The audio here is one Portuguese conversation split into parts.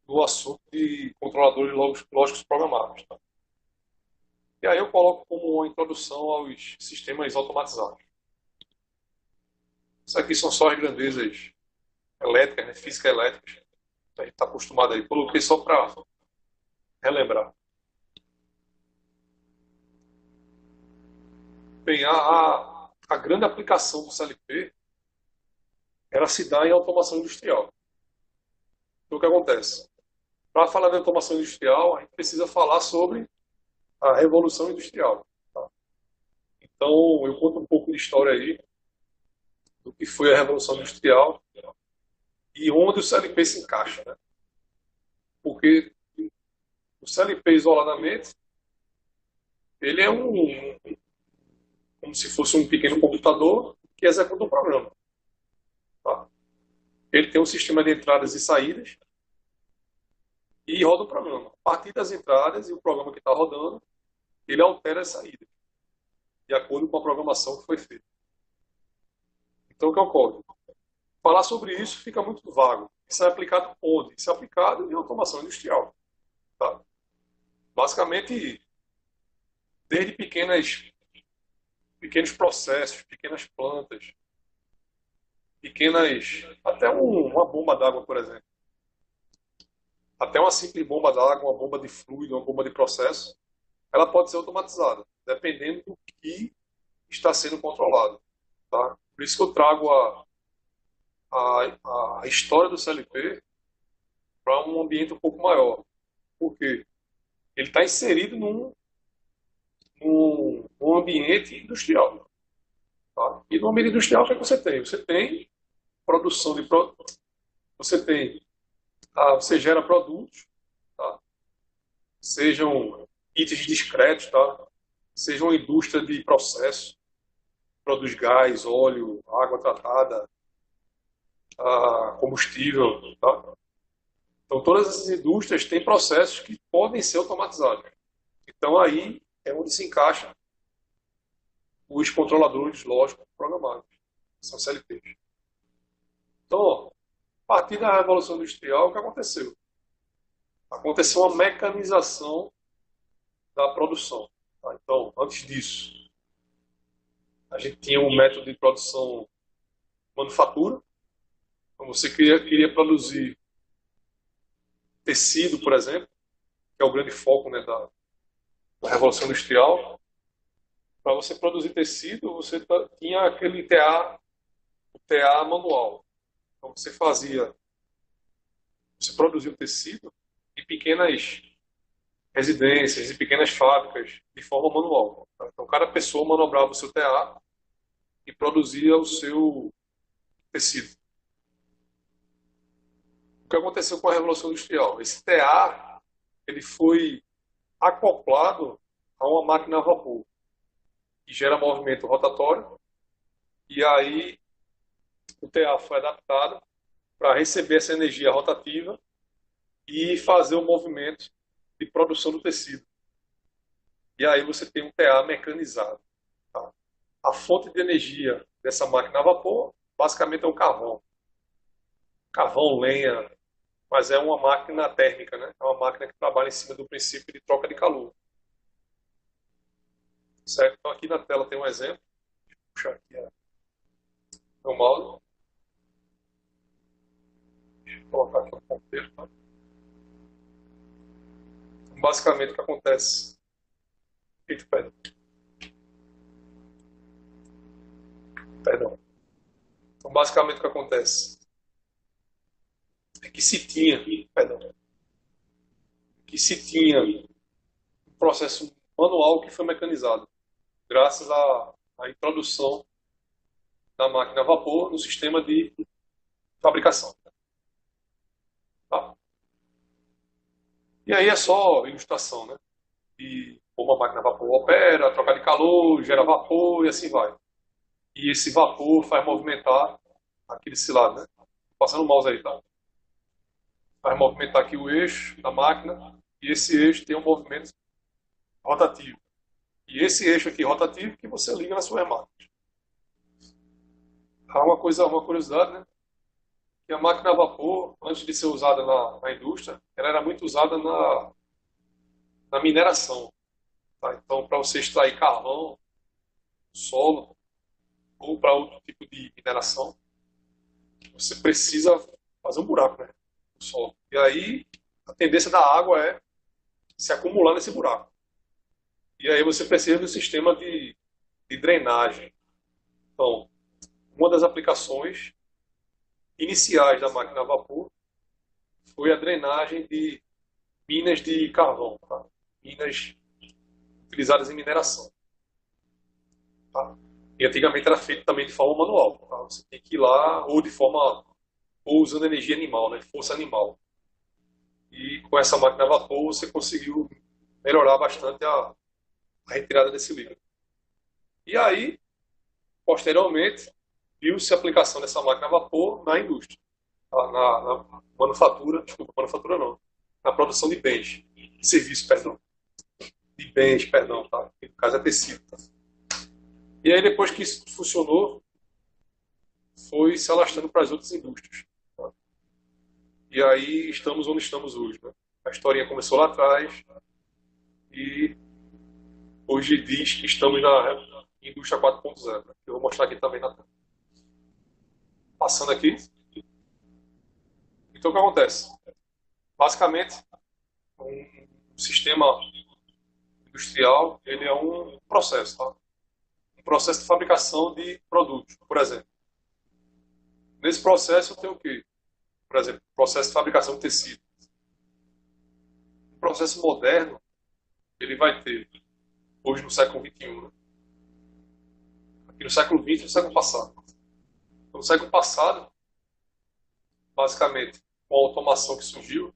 do assunto de controladores lógicos programáveis. Tá? E aí eu coloco como uma introdução aos sistemas automatizados. Isso aqui são só as grandezas elétricas, né, física elétrica. A gente está acostumado aí. Coloquei só para relembrar. Bem, a grande aplicação do CLP era se dar em automação industrial. Então, o que acontece? Para falar de automação industrial, a gente precisa falar sobre a Revolução Industrial. Tá? Então, eu conto um pouco de história aí do que foi a Revolução Industrial e onde o CLP se encaixa. Né? Porque o CLP, isoladamente, ele é como se fosse um pequeno computador que executa um programa. Tá? Ele tem um sistema de entradas e saídas e roda um programa. A partir das entradas e o programa que está rodando, ele altera as saídas, de acordo com a programação que foi feita. Então, o que ocorre? Falar sobre isso fica muito vago. Isso é aplicado onde? Isso é aplicado em automação industrial. Tá? Basicamente, desde pequenos processos, pequenas plantas, até uma bomba d'água, por exemplo. Até uma simples bomba d'água, uma bomba de fluido, uma bomba de processo, ela pode ser automatizada, dependendo do que está sendo controlado. Tá? Por isso que eu trago a história do CLP para um ambiente um pouco maior. Por quê? Ele está inserido num ambiente industrial. Tá? E no ambiente industrial, o que você tem? Você tem produção de você tem você gera produtos, tá? Sejam itens discretos, tá? Seja uma indústria de processo, produz gás, óleo, água tratada, combustível, tá? Então todas essas indústrias têm processos que podem ser automatizados. Então aí é onde se encaixa os controladores lógicos programados, que são CLPs. Então, ó, a partir da Revolução Industrial, o que aconteceu? Aconteceu uma mecanização da produção. Tá? Então, antes disso, a gente tinha um método de produção manufatura. Então, você queria produzir tecido, por exemplo, que é o grande foco, né, da Revolução Industrial. Para você produzir tecido, você tinha aquele o TA manual. Então, você produzia o tecido em pequenas residências, em pequenas fábricas, de forma manual. Tá? Então, cada pessoa manobrava o seu TA e produzia o seu tecido. O que aconteceu com a Revolução Industrial? Esse TA ele foi acoplado a uma máquina a vapor, que gera movimento rotatório, e aí o TA foi adaptado para receber essa energia rotativa e fazer o movimento de produção do tecido. E aí você tem um TA mecanizado. Tá? A fonte de energia dessa máquina a vapor basicamente é um carvão. Carvão, lenha, mas é uma máquina térmica, né? É uma máquina que trabalha em cima do princípio de troca de calor. Certo? Então aqui na tela tem um exemplo. Deixa eu puxar aqui meu mouse. Deixa eu colocar aqui um ponteiro. Tá? Então, basicamente o que acontece. Eita, perdão. Então basicamente o que acontece é que se tinha, perdão, que se tinha um processo manual que foi mecanizado, graças à introdução da máquina a vapor no sistema de fabricação. Tá? E aí é só ilustração, né? E como a máquina a vapor opera, troca de calor, gera vapor e assim vai. E esse vapor faz movimentar aquele cilado, né? Passando o mouse aí, tá? Faz movimentar aqui o eixo da máquina e esse eixo tem um movimento rotativo. E esse eixo aqui rotativo que você liga na sua máquina. Há uma curiosidade, né? que a máquina a vapor, antes de ser usada na indústria, ela era muito usada na mineração. Tá? Então, para você extrair carvão do solo ou para outro tipo de mineração, você precisa fazer um buraco, né, no solo. E aí, a tendência da água é se acumular nesse buraco. E aí você precisa do sistema de drenagem. Então, uma das aplicações iniciais da máquina a vapor foi a drenagem de minas de carvão, tá? Minas utilizadas em mineração. Tá? E antigamente era feito também de forma manual. Tá? Você tem que ir lá, ou usando energia animal, né? Força animal. E com essa máquina a vapor você conseguiu melhorar bastante a retirada desse líquido. E aí, posteriormente, viu-se a aplicação dessa máquina a vapor na indústria, tá? Na manufatura, desculpa, manufatura não, na produção de bens, de serviços, perdão, de bens, perdão, tá? No caso é tecido. Tá? E aí, depois que isso funcionou, foi se alastrando para as outras indústrias. Tá? E aí estamos onde estamos hoje. Né? A historinha começou lá atrás e hoje diz que estamos na indústria 4.0, né? Eu vou mostrar aqui também na tela. Passando aqui. Então, o que acontece? Basicamente, um sistema industrial, ele é um processo, tá? Um processo de fabricação de produtos, por exemplo. Nesse processo eu tenho o quê? Por exemplo, processo de fabricação de tecido. Um processo moderno, ele vai ter, hoje no século XXI, né? Aqui no século XX e no século passado. No século passado, basicamente, com a automação que surgiu,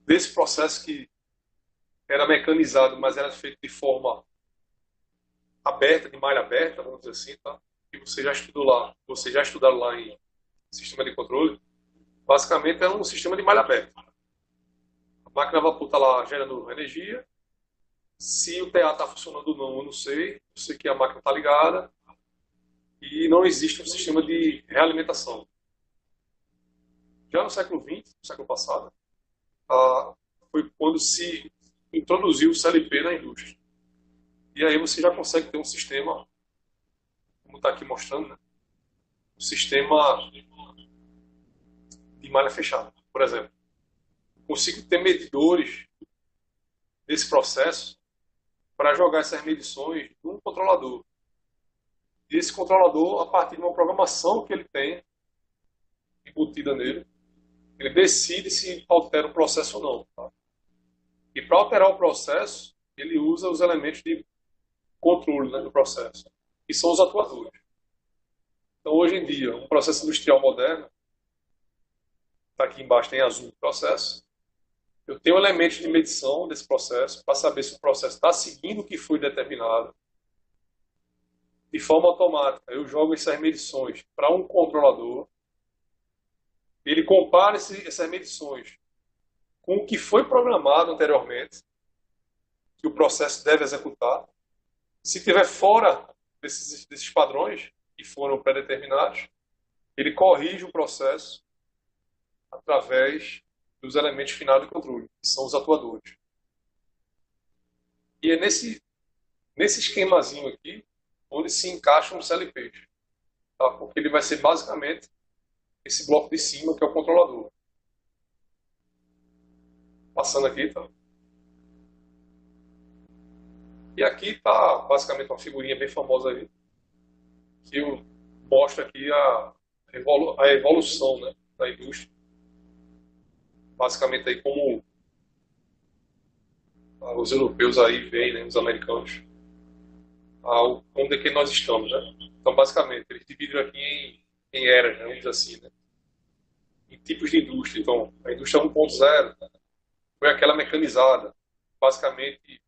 desse processo que era mecanizado, mas era feito de forma aberta, de malha aberta, vamos dizer assim, tá? E vocês já estudaram lá em sistema de controle, basicamente é um sistema de malha aberta. A máquina a vapor está lá gerando energia, se o TA está funcionando ou não, eu não sei, eu sei que a máquina está ligada e não existe um sistema de realimentação. Já no século XX, no século passado, foi quando se introduziu o CLP na indústria. E aí você já consegue ter um sistema, como está aqui mostrando, né? Um sistema de malha fechada, por exemplo. Consigo ter medidores desse processo para jogar essas medições num controlador. E esse controlador, a partir de uma programação que ele tem, embutida nele, ele decide se altera o processo ou não. Tá? E para alterar o processo, ele usa os elementos de controle, né, do processo, que são os atuadores. Então, hoje em dia, um processo industrial moderno, está aqui embaixo tem azul o processo, eu tenho elementos de medição desse processo para saber se o processo está seguindo o que foi determinado. De forma automática, eu jogo essas medições para um controlador, ele compara essas medições com o que foi programado anteriormente, que o processo deve executar. Se estiver fora desses padrões que foram pré-determinados, ele corrige o processo através dos elementos finais de controle, que são os atuadores. E é nesse esquemazinho aqui onde se encaixam os CLPs, tá? Porque ele vai ser basicamente esse bloco de cima que é o controlador. Passando aqui, tá? E aqui está basicamente uma figurinha bem famosa aí, que eu mostro aqui a evolução, né, da indústria. Basicamente aí como os europeus aí veem, né, os americanos, onde é que nós estamos, né? Então, basicamente, eles dividem aqui em eras, né, vamos dizer assim, né? Em tipos de indústria. Então, a indústria 1.0 foi aquela mecanizada, basicamente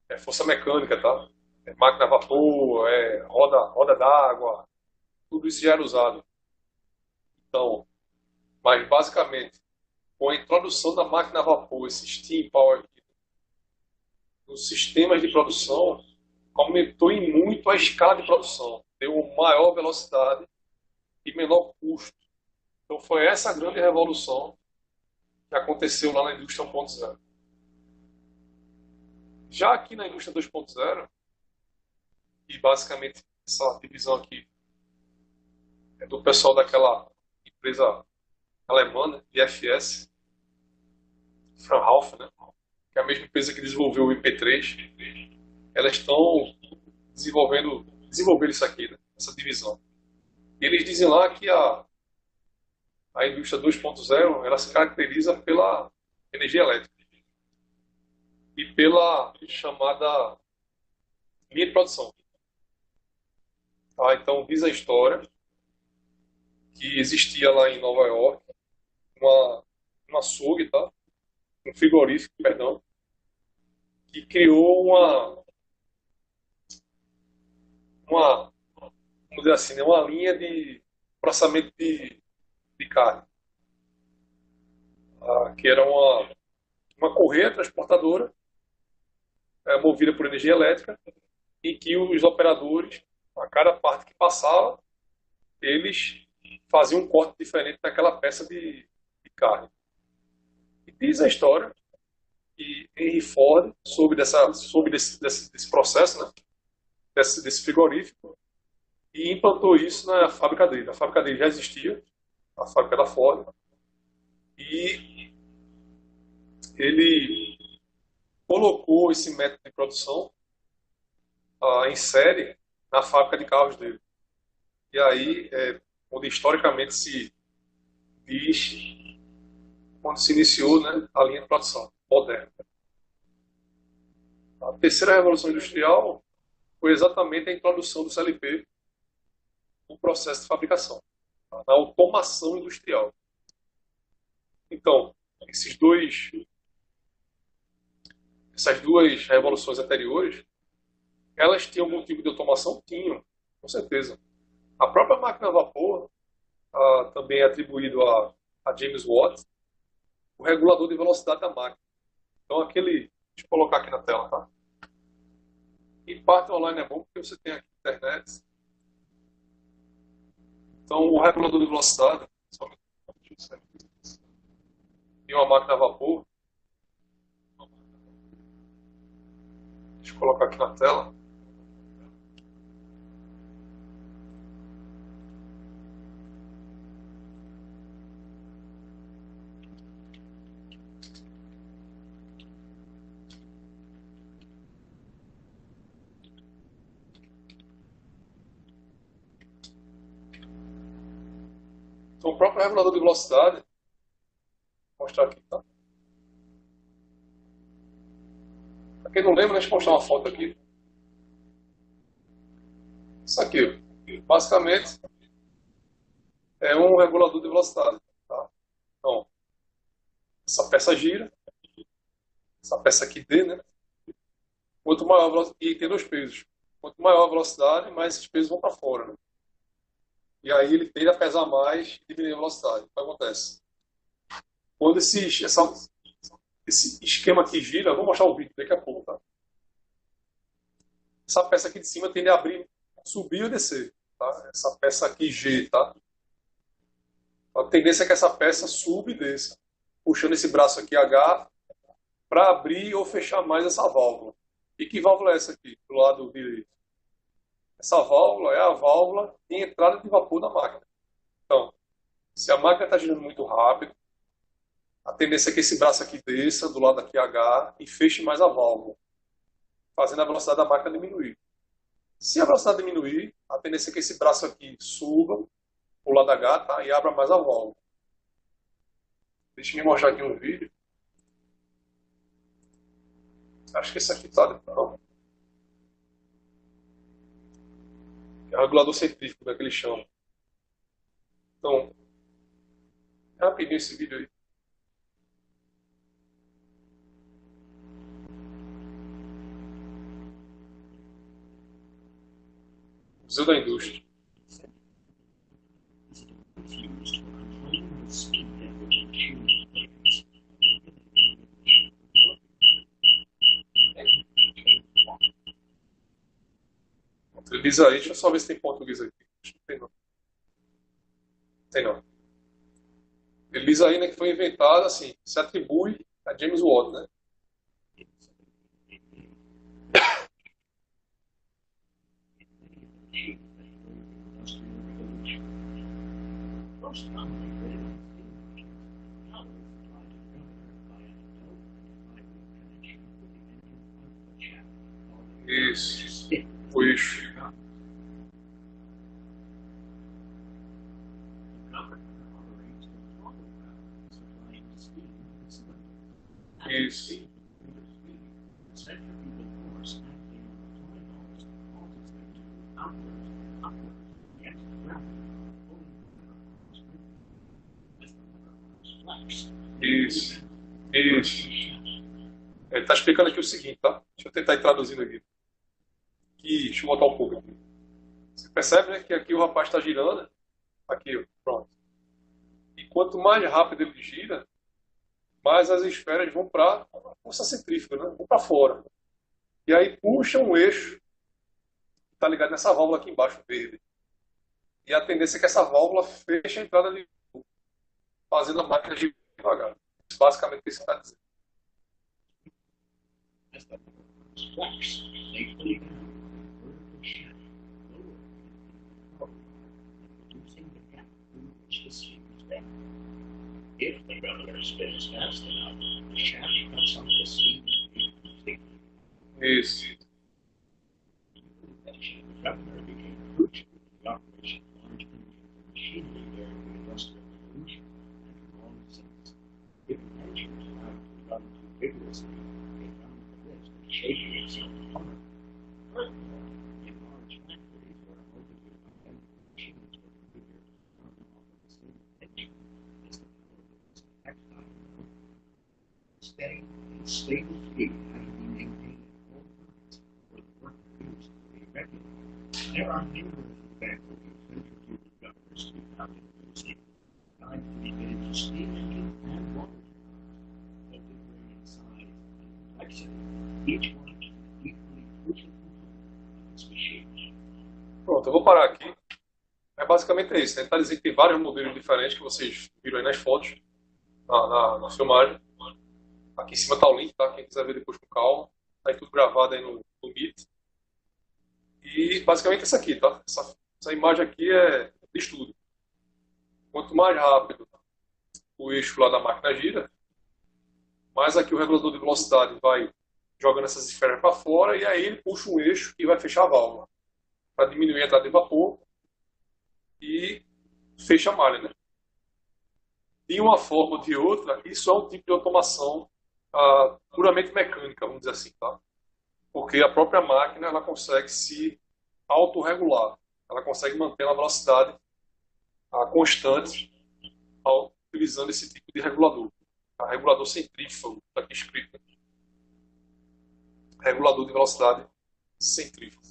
é força mecânica, tá? É máquina a vapor, é roda d'água, tudo isso já era usado. Então, mas basicamente, com a introdução da máquina a vapor, esse steam power nos sistemas de produção, aumentou em muito a escala de produção, deu maior velocidade e menor custo Então foi essa a grande revolução que aconteceu lá na indústria 1.0. Já aqui na indústria 2.0, e basicamente essa divisão aqui é do pessoal daquela empresa alemã, né, IFS, Fraunhofer, né, que é a mesma empresa que desenvolveu o IP3, elas estão desenvolvendo isso aqui, né, essa divisão. E eles dizem lá que a indústria 2.0 ela se caracteriza pela energia elétrica e pela chamada linha de produção. Tá? Então, diz a história que existia lá em Nova York uma açougue, tá? Um frigorífico, perdão, que criou uma vamos dizer assim, né, uma linha de processamento de carne, que era uma correia transportadora movida por energia elétrica, em que os operadores, a cada parte que passava, eles faziam um corte diferente naquela peça de carne. E diz a história que Henry Ford soube desse processo, né, desse frigorífico, e implantou isso na fábrica dele. A fábrica dele já existia, a fábrica da Ford, e ele colocou esse método de produção em série na fábrica de carros dele. E aí, onde historicamente se diz, quando se iniciou, né, a linha de produção moderna. A terceira revolução industrial foi exatamente a introdução do CLP no processo de fabricação, tá? Na automação industrial. Então, essas duas revoluções anteriores, elas tinham algum tipo de automação? Tinham, com certeza. A própria máquina a vapor, também é atribuído a James Watt, o regulador de velocidade da máquina. Então, deixa eu colocar aqui na tela, tá? Em parte online é bom porque você tem aqui internet. Então, o regulador de velocidade, e uma máquina a vapor, deixa eu colocar aqui na tela. Então, o próprio regulador de velocidade, vou mostrar aqui, tá? Para quem não lembra, deixa eu mostrar uma foto aqui. Isso aqui, ó, basicamente, é um regulador de velocidade, tá? Então, essa peça gira, essa peça aqui D, né? Quanto maior a velocidade, e tem dois pesos. Quanto maior a velocidade, mais esses pesos vão para fora, né? E aí ele tende a pesar mais e diminuir a velocidade. O que acontece? Quando esse esquema aqui gira, eu vou mostrar o vídeo daqui a pouco, tá? Essa peça aqui de cima tende a abrir, subir ou descer, tá? Essa peça aqui G, tá? A tendência é que essa peça suba e desça, puxando esse braço aqui H para abrir ou fechar mais essa válvula. E que válvula é essa aqui, do lado direito? Essa válvula é a válvula de entrada de vapor da máquina. Então, se a máquina está girando muito rápido, a tendência é que esse braço aqui desça, do lado aqui H, e feche mais a válvula, fazendo a velocidade da máquina diminuir. Se a velocidade diminuir, a tendência é que esse braço aqui suba, o lado H, tá, e abra mais a válvula. Deixa eu mostrar aqui um vídeo. Acho que esse aqui tá. Não. É o regulador centrífugo, né, que eles chamam. Então, é rapidinho esse vídeo aí. Museu da Indústria. Ele diz aí, deixa eu só ver se tem português aqui. Acho que não tem não. Tem não. Diz aí, né, que foi inventado, assim, se atribui a James Watt, né? Isso. O eixo. Isso. Isso. Isso. Ele está explicando aqui o seguinte, tá? Deixa eu tentar ir traduzindo aqui. Deixa eu botar um pouco aqui. Você percebe, né, que aqui o rapaz está girando. Aqui, ó, pronto. E quanto mais rápido ele gira, mais as esferas vão para a força centrífuga, né? Vão para fora. E aí puxa um eixo que está ligado nessa válvula aqui embaixo, verde. E a tendência é que essa válvula feche a entrada de fluxo, fazendo a máquina girar devagar. Basicamente isso que está dizendo. If the governor spins fast enough, the shaft cuts off the steam completely. Isso. The governor became crucial to the operation of large machinery during the Industrial Revolution and for long since. If the engine was allowed to run too vigorously, it ran the risk of shaking itself apart. Furthermore, in large factories where a multitude of high-end machines were configured to run off of the same engine as the steady and stable fleet had to be maintained at all times for the work produced to be regular. There are numerous examples of centrifugal governors to be found in the steam, designed to be fitted to steam engines and water turbines, but differing in size and complexity, each one an equally crucial component of its machine. Pronto, eu vou parar aqui. Basicamente é isso. Ele está dizendo que tem vários modelos diferentes que vocês viram aí nas fotos, na filmagem. Aqui em cima está o link, tá? Quem quiser ver depois com calma. Está aí tudo gravado aí no Meet. E basicamente isso aqui, tá? Essa imagem aqui é de estudo. Quanto mais rápido o eixo lá da máquina gira, mais aqui o regulador de velocidade vai jogando essas esferas para fora e aí ele puxa um eixo e vai fechar a válvula para diminuir a entrada de vapor e fecha a malha, né? De uma forma ou de outra, isso é um tipo de automação puramente mecânica, vamos dizer assim, tá? Porque a própria máquina ela consegue se autorregular, ela consegue manter uma velocidade constante utilizando esse tipo de regulador. Regulador centrífugo, está aqui escrito. Regulador de velocidade centrífugo.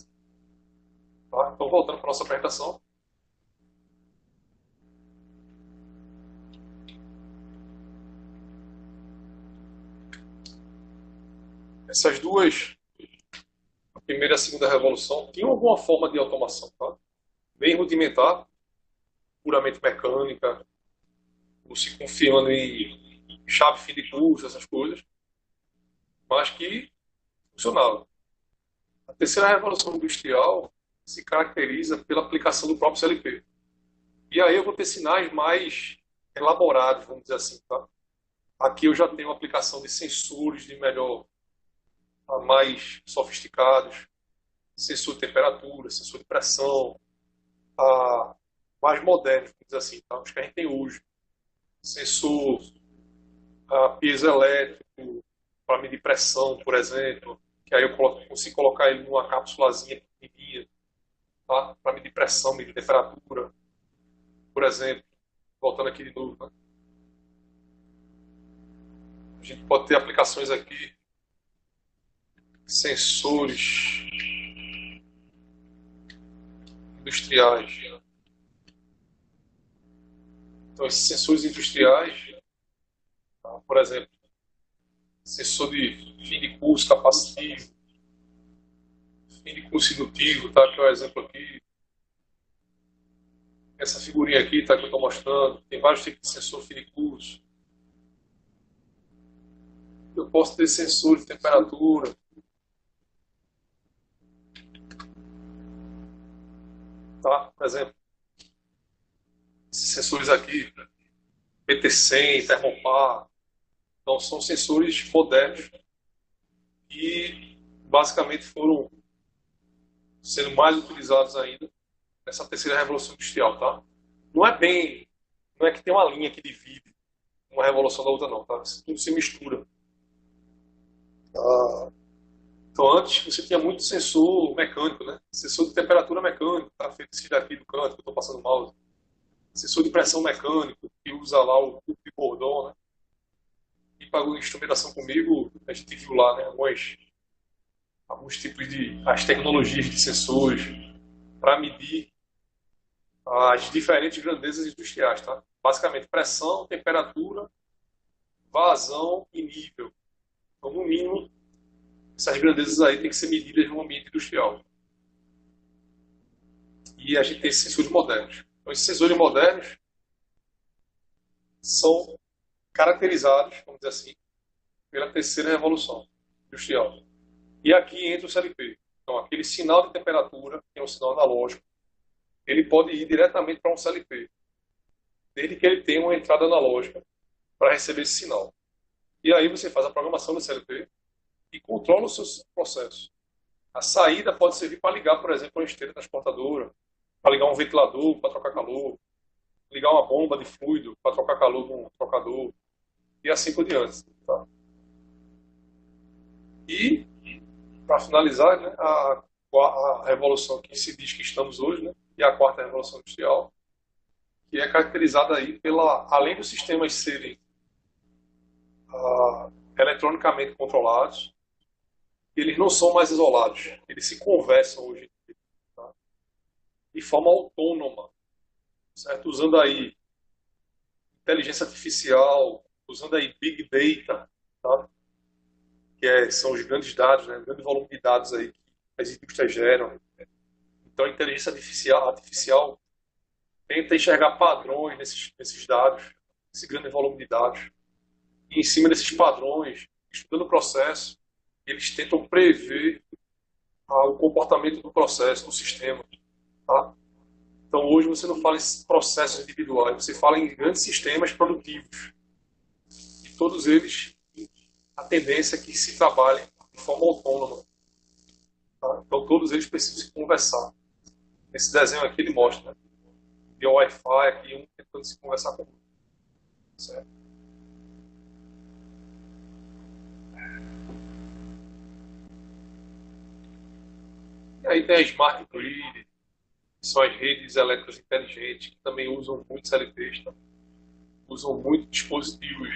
Tá? Então, voltando para a nossa apresentação. Essas duas, a primeira e a segunda revolução, tinham alguma forma de automação, tá? Bem rudimentar, puramente mecânica, ou se confiando em chave fim de curso, essas coisas, mas que funcionava. A terceira revolução industrial se caracteriza pela aplicação do próprio CLP. E aí eu vou ter sinais mais elaborados, vamos dizer assim, tá? Aqui eu já tenho uma aplicação de sensores de mais sofisticados, sensor de temperatura, sensor de pressão, mais modernos, vamos dizer assim, tá? Os que a gente tem hoje. Sensor piezoelétrico para medir pressão, por exemplo, que aí eu consigo colocar ele numa cápsulazinha pequenininha, tá? Para medir pressão, medir temperatura, por exemplo. Voltando aqui de novo, né? A gente pode ter aplicações aqui, sensores industriais. Então, esses sensores industriais, tá? Por exemplo, sensor de fim de curso capacitivo, fim de curso indutivo, tá? Que é o exemplo aqui. Essa figurinha aqui, tá, que eu estou mostrando, tem vários tipos de sensor finicus. Eu posso ter sensor de temperatura. Tá? Por exemplo, esses sensores aqui, PT100, Thermopar, então são sensores modernos que basicamente foram sendo mais utilizados ainda nessa terceira revolução industrial, tá? Não é bem, não é que tem uma linha que divide uma revolução da outra, não, tá? Isso tudo se mistura. Ah, então antes você tinha muito sensor mecânico, né? Sensor de temperatura mecânico, tá? Feito esse daqui do canto que eu estou passando o mouse. Sensor de pressão mecânico, que usa lá o tubo de Bourdon, né? E pagou instrumentação comigo, a gente viu lá, né? Alguns tipos de as tecnologias de sensores para medir as diferentes grandezas industriais, tá? Basicamente pressão, temperatura, vazão e nível. Então, no mínimo, essas grandezas aí têm que ser medidas no ambiente industrial. E a gente tem esses sensores modernos. Então, esses sensores modernos são caracterizados, vamos dizer assim, pela terceira revolução industrial. E aqui entra o CLP. Então, aquele sinal de temperatura, que é um sinal analógico, ele pode ir diretamente para um CLP, desde que ele tenha uma entrada analógica para receber esse sinal. E aí você faz a programação do CLP e controla os seus processos. A saída pode servir para ligar, por exemplo, uma esteira transportadora, para ligar um ventilador para trocar calor, ligar uma bomba de fluido para trocar calor com um trocador, e assim por diante. Tá? E, para finalizar, né, a revolução que se diz que estamos hoje, né, e a quarta revolução industrial, que é caracterizada aí pela, além dos sistemas serem eletronicamente controlados, eles não são mais isolados, eles se conversam hoje em dia, tá? De forma autônoma, certo? Usando aí inteligência artificial, usando aí Big Data, tá? São os grandes dados, né? O grande volume de dados aí que as indústrias geram. Então, a inteligência artificial tenta enxergar padrões nesses dados, esse grande volume de dados. E em cima desses padrões, estudando o processo, eles tentam prever o comportamento do processo, do sistema. Tá? Então, hoje você não fala em processos individuais, você fala em grandes sistemas produtivos. E todos eles, a tendência é que se trabalhem de forma autônoma. Tá? Então, todos eles precisam se conversar. Esse desenho aqui ele mostra, né? E o Wi-Fi aqui, um tentando se conversar com o outro. Certo? E aí tem a Smart Grid, que são as redes elétricas inteligentes, que também usam muito CLTs, tá? Usam muito dispositivos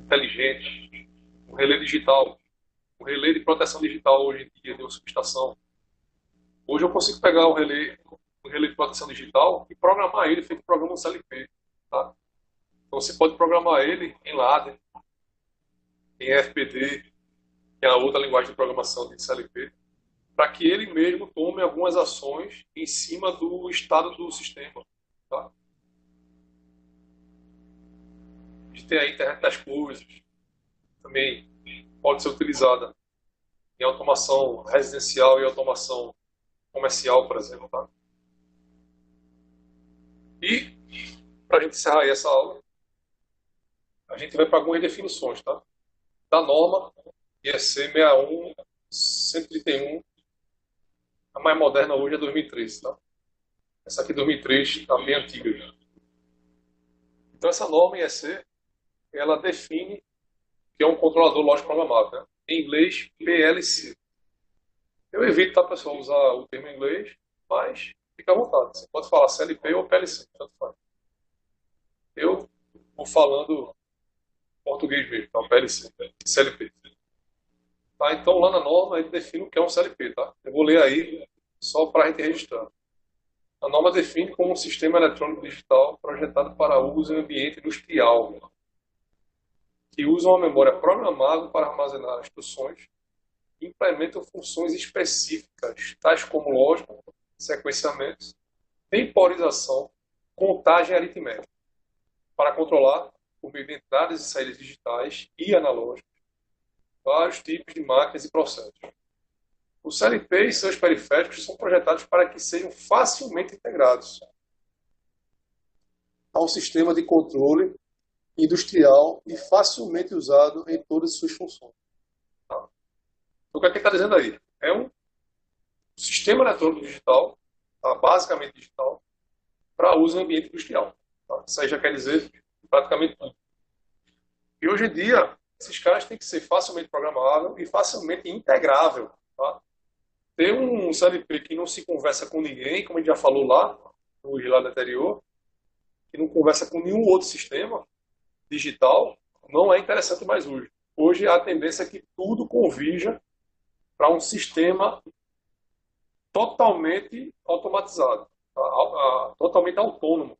inteligentes, o relé digital, o relé de proteção digital hoje em dia de uma subestação. Hoje eu consigo pegar o relé de proteção digital e programar ele feito programa CLP. Tá? Então você pode programar ele em ladder, em FPD, que é a outra linguagem de programação de CLP, para que ele mesmo tome algumas ações em cima do estado do sistema. Tá? A gente tem a internet das coisas, também pode ser utilizada em automação residencial e automação comercial, por exemplo. Tá? E, para a gente encerrar aí essa aula, a gente vai para algumas definições. Tá? Da norma IEC 61131, a mais moderna hoje é 2013. Tá? Essa aqui 2003 está bem antiga já. Então essa norma IEC, ela define que é um controlador lógico programável, né? Em inglês, PLC. Eu evito, tá, pessoal, usar o termo em inglês, mas fica à vontade. Você pode falar CLP ou PLC, tanto faz. Eu vou falando português mesmo, então PLC, CLP. Tá? Então lá na norma ele define o que é um CLP. Tá? Eu vou ler aí só para a gente registrar. A norma define como um sistema eletrônico digital projetado para uso em ambiente industrial, que usa uma memória programável para armazenar instruções e implementam funções específicas, tais como lógica, sequenciamento, temporização contagem aritmética, para controlar, por meio de entradas e saídas digitais e analógicas, vários tipos de máquinas e processos. O CLP e seus periféricos são projetados para que sejam facilmente integrados a um sistema de controle industrial e facilmente usado em todas as suas funções. Tá? Então, o que é que ele está dizendo aí? É um sistema eletrônico digital, tá? Basicamente digital, para uso em ambiente industrial. Tá? Isso aí já quer dizer praticamente tudo. E hoje em dia, esses caras têm que ser facilmente programável e facilmente integrável. Tá? Ter um CLP que não se conversa com ninguém, como a gente já falou lá, no slide anterior, que não conversa com nenhum outro sistema digital, não é interessante mais hoje. Hoje a tendência é que tudo convija para um sistema totalmente automatizado, tá? Totalmente autônomo,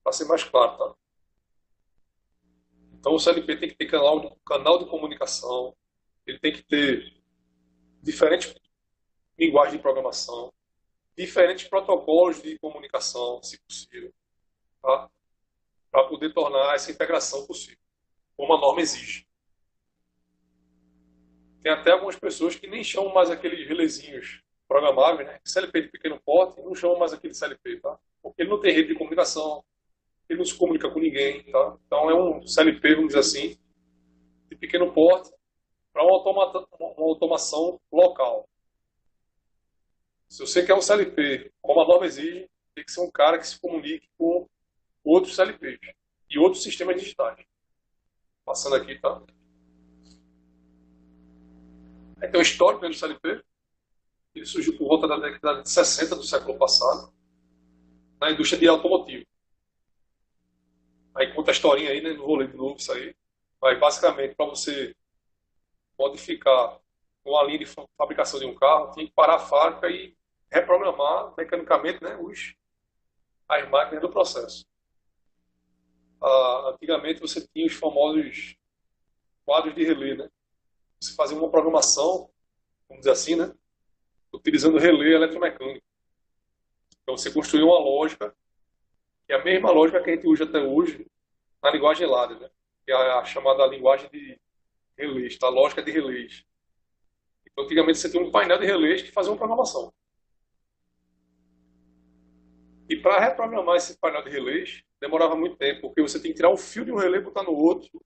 para ser mais claro. Tá? Então o CLP tem que ter canal de comunicação, ele tem que ter diferentes linguagens de programação, diferentes protocolos de comunicação, se possível, tá? Para poder tornar essa integração possível, como a norma exige. Tem até algumas pessoas que nem chamam mais aqueles relezinhos programáveis, né? CLP de pequeno porte, não chamam mais aquele CLP, tá? Porque ele não tem rede de comunicação, ele não se comunica com ninguém, tá? Então é um CLP, vamos dizer assim, de pequeno porte para uma automação local. Se você quer um CLP, como a norma exige, tem que ser um cara que se comunique com outros CLPs e outros sistemas digitais. Passando aqui, tá? Aí tem o histórico do CLP. Ele surgiu por volta da década de 60 do século passado, na indústria de automotivo. Aí conta a historinha aí, né? Não vou ler de novo isso aí. Mas basicamente, para você modificar uma linha de fabricação de um carro, tinha que parar a fábrica e reprogramar mecanicamente, né, as máquinas do processo. Antigamente você tinha os famosos quadros de relé, né? Você fazia uma programação, vamos dizer assim, né? Utilizando relé eletromecânico. Então você construiu uma lógica, que é a mesma lógica que a gente usa até hoje na linguagem ELAD, né? Que é a chamada linguagem de relés, tá? A lógica de relés. Então antigamente você tinha um painel de relés que fazia uma programação. E para reprogramar esse painel de relés, demorava muito tempo, porque você tem que tirar o fio de um relé e botar no outro,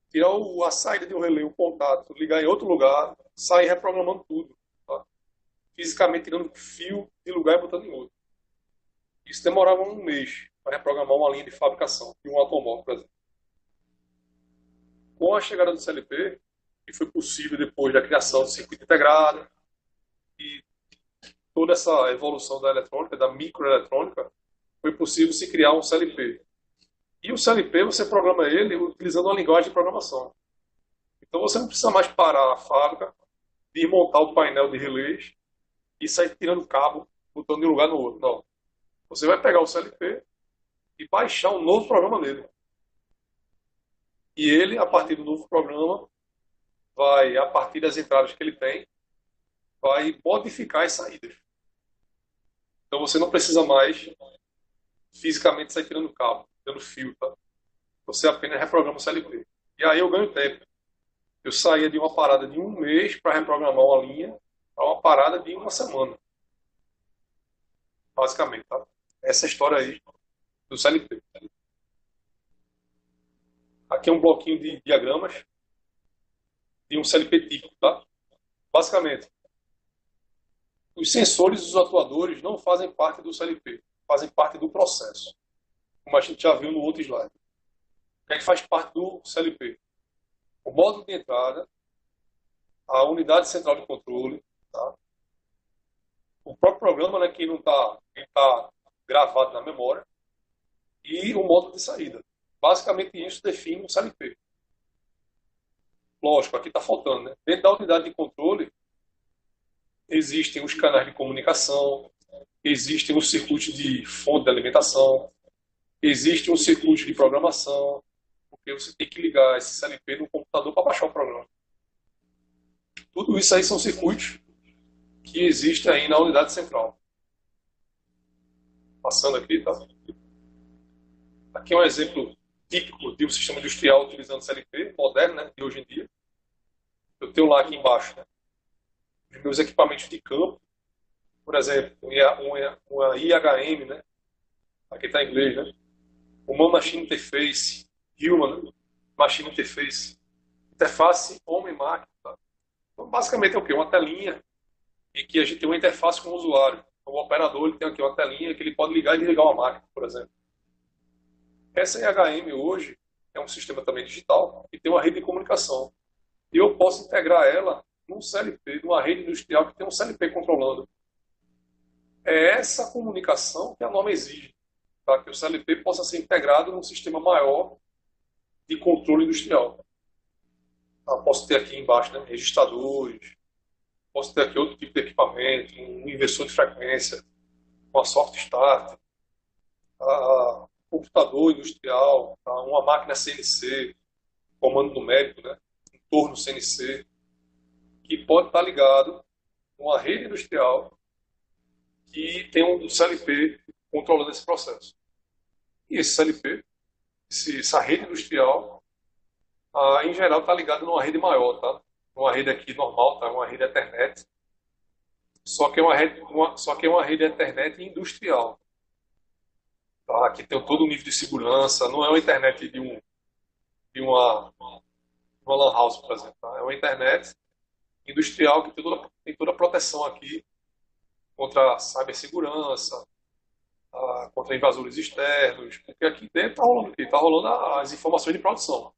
tirar a saída de um relé, o contato, ligar em outro lugar, sair reprogramando tudo. Tá? Fisicamente tirando fio de lugar e botando em outro. Isso demorava um mês para reprogramar uma linha de fabricação de um automóvel, por exemplo. Com a chegada do CLP, que foi possível depois da criação do circuito integrado e toda essa evolução da eletrônica, da microeletrônica, foi possível se criar um CLP. E o CLP, você programa ele utilizando uma linguagem de programação. Então você não precisa mais parar a fábrica, desmontar o painel de relés e sair tirando cabo, botando de um lugar no outro. Não. Você vai pegar o CLP e baixar um novo programa nele. E ele, a partir do novo programa, vai, a partir das entradas que ele tem, vai modificar as saídas. Então você não precisa mais fisicamente sair tirando cabo, tirando fio, tá? Você apenas reprograma o CLP. E aí eu ganho tempo. Eu saía de uma parada de um mês para reprogramar uma linha para uma parada de uma semana. Basicamente, tá? Essa história aí do CLP. Aqui é um bloquinho de diagramas de um CLP típico, tá? Basicamente, os sensores e os atuadores não fazem parte do CLP, fazem parte do processo, como a gente já viu no outro slide. O que é que faz parte do CLP? O módulo de entrada, a unidade central de controle, tá? O próprio programa, né, que não está gravado na memória, e o módulo de saída. Basicamente isso define um CLP. Lógico, aqui está faltando, né? Dentro da unidade de controle, existem os canais de comunicação, existem os circuitos de fonte de alimentação, existe um circuito de programação, porque você tem que ligar esse CLP no computador para baixar o programa. Tudo isso aí são circuitos que existem aí na unidade central. Passando aqui, tá? Aqui é um exemplo típico de um sistema industrial utilizando CLP, moderno, né, de hoje em dia. Eu tenho lá aqui embaixo, né, os meus equipamentos de campo, por exemplo, uma IHM, né, aqui está em inglês, né, Human Machine Interface, Human Machine Interface, interface homem-máquina. Tá? Então, basicamente é o quê? Uma telinha em que a gente tem uma interface com o usuário. Então, o operador ele tem aqui uma telinha que ele pode ligar e desligar uma máquina, por exemplo. Essa IHM hoje é um sistema também digital e tem uma rede de comunicação. E eu posso integrar ela num CLP, numa rede industrial que tem um CLP controlando. É essa comunicação que a norma exige, para que o CLP possa ser integrado num sistema maior de controle industrial. Eu posso ter aqui embaixo, né, registradores, posso ter aqui outro tipo de equipamento, um inversor de frequência, uma soft start, computador industrial, uma máquina CNC, comando numérico, né, um torno CNC, que pode estar ligado a uma rede industrial que tem um CLP controlando esse processo. E esse CLP, essa rede industrial, em geral está ligada numa rede maior, tá? Uma rede aqui normal, tá? Uma rede Ethernet. Só que é uma rede Ethernet industrial. Tá? Aqui tem todo o nível de segurança, não é uma internet de uma LAN house, por exemplo. Tá? É uma internet industrial que tem toda a proteção aqui contra a cibersegurança, contra invasores externos, porque aqui dentro está rolando o quê? Está rolando as informações de produção.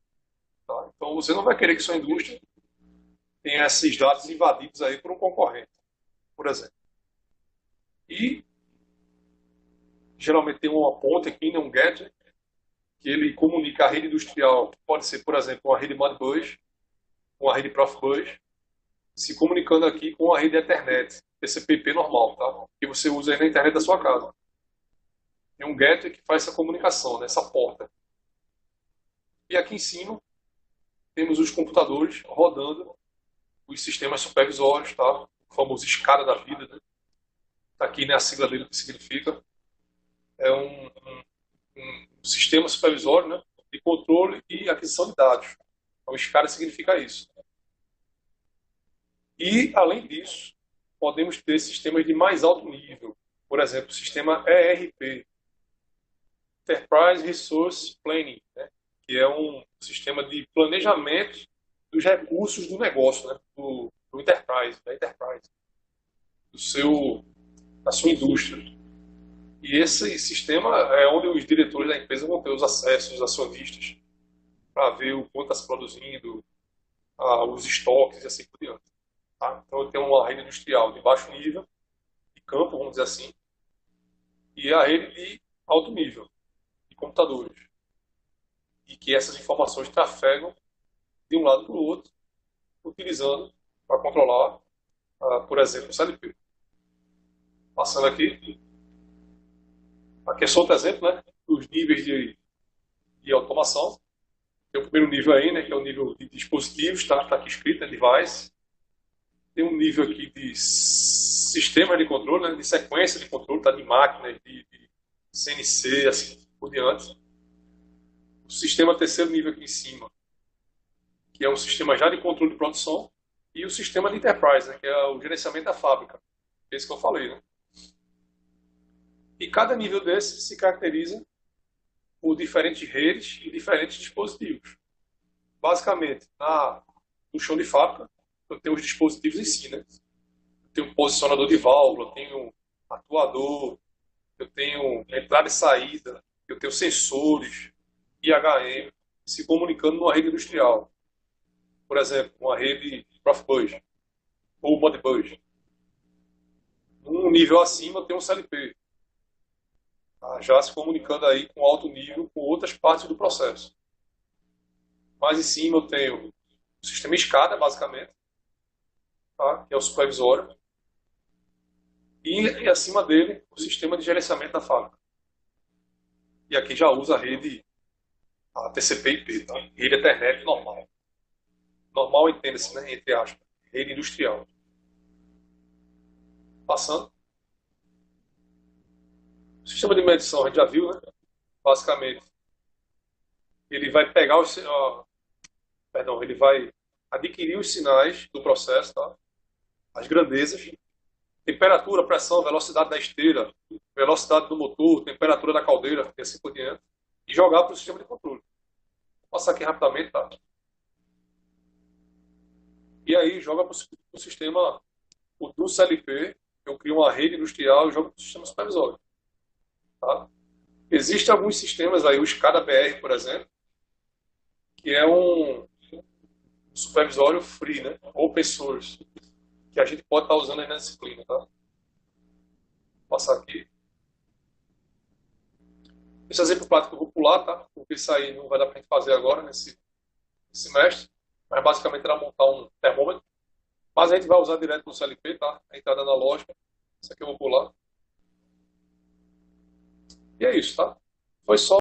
Tá? Então você não vai querer que sua indústria tenha esses dados invadidos aí por um concorrente, por exemplo. E geralmente tem uma ponte aqui, né, um gadget, que ele comunica a rede industrial, que pode ser, por exemplo, uma rede Modbus, uma rede Profibus, se comunicando aqui com a rede Ethernet, TCP/IP normal, tá? Que você usa aí na internet da sua casa. Tem um gateway que faz essa comunicação, né, essa porta. E aqui em cima temos os computadores rodando os sistemas supervisórios, tá? O famoso SCADA da vida, né? Tá aqui, né, a sigla dele que significa. É um sistema supervisório, né, de controle e aquisição de dados. Então, SCADA significa isso. E, além disso, podemos ter sistemas de mais alto nível. Por exemplo, o sistema ERP, Enterprise Resource Planning, né, que é um sistema de planejamento dos recursos do negócio, né, do Enterprise, da Enterprise, da sua indústria. E esse sistema é onde os diretores da empresa vão ter os acessos, os acionistas, para ver o quanto está se produzindo, os estoques e assim por diante. Tá? Então, tem uma rede industrial de baixo nível, de campo, vamos dizer assim, e a rede de alto nível, de computadores. E que essas informações trafegam de um lado para o outro, utilizando para controlar, por exemplo, o CLP. Passando aqui. Aqui é só outro exemplo, né, dos níveis de automação. Tem o primeiro nível aí, né, que é o nível de dispositivos, tá aqui escrito, né, device. Tem um nível aqui de sistema de controle, né, de sequência de controle, tá, de máquinas, de CNC, assim por diante. O sistema terceiro nível aqui em cima, que é um sistema já de controle de produção, e o sistema de enterprise, né, que é o gerenciamento da fábrica. Esse que eu falei, né? E cada nível desse se caracteriza por diferentes redes e diferentes dispositivos. Basicamente, no chão de fábrica, eu tenho os dispositivos em si, né? Eu tenho um posicionador de válvula, eu tenho um atuador, eu tenho entrada e saída, eu tenho sensores, IHM, se comunicando numa rede industrial. Por exemplo, uma rede Profibus ou Modbus. Num nível acima, eu tenho um CLP. Já se comunicando aí com alto nível com outras partes do processo. Mais em cima eu tenho o sistema SCADA, basicamente, tá? Que é o supervisório, e acima dele o sistema de gerenciamento da fábrica. E aqui já usa a TCP/IP, tá? Rede Ethernet normal. Normal, entenda-se, né? Entre aspas, rede industrial. Passando. O sistema de medição a gente já viu, né? Basicamente, ele vai pegar perdão, ele vai adquirir os sinais do processo, tá? As grandezas, temperatura, pressão, velocidade da esteira, velocidade do motor, temperatura da caldeira, e assim por diante, e jogar para o sistema de controle. Vou passar aqui rapidamente, tá? E aí joga para o sistema do CLP, eu crio uma rede industrial e jogo para o sistema supervisório. Tá? Existem alguns sistemas aí, o SCADA-BR, por exemplo, que é um supervisório free, né? Open source, que a gente pode estar usando aí na disciplina, tá? Vou passar aqui. Esse exemplo prático eu vou pular, tá? Porque isso aí não vai dar para a gente fazer agora, nesse semestre. Mas basicamente era montar um termômetro. Mas a gente vai usar direto no CLP, tá? A entrada analógica. Isso aqui eu vou pular. E é isso, tá? Foi só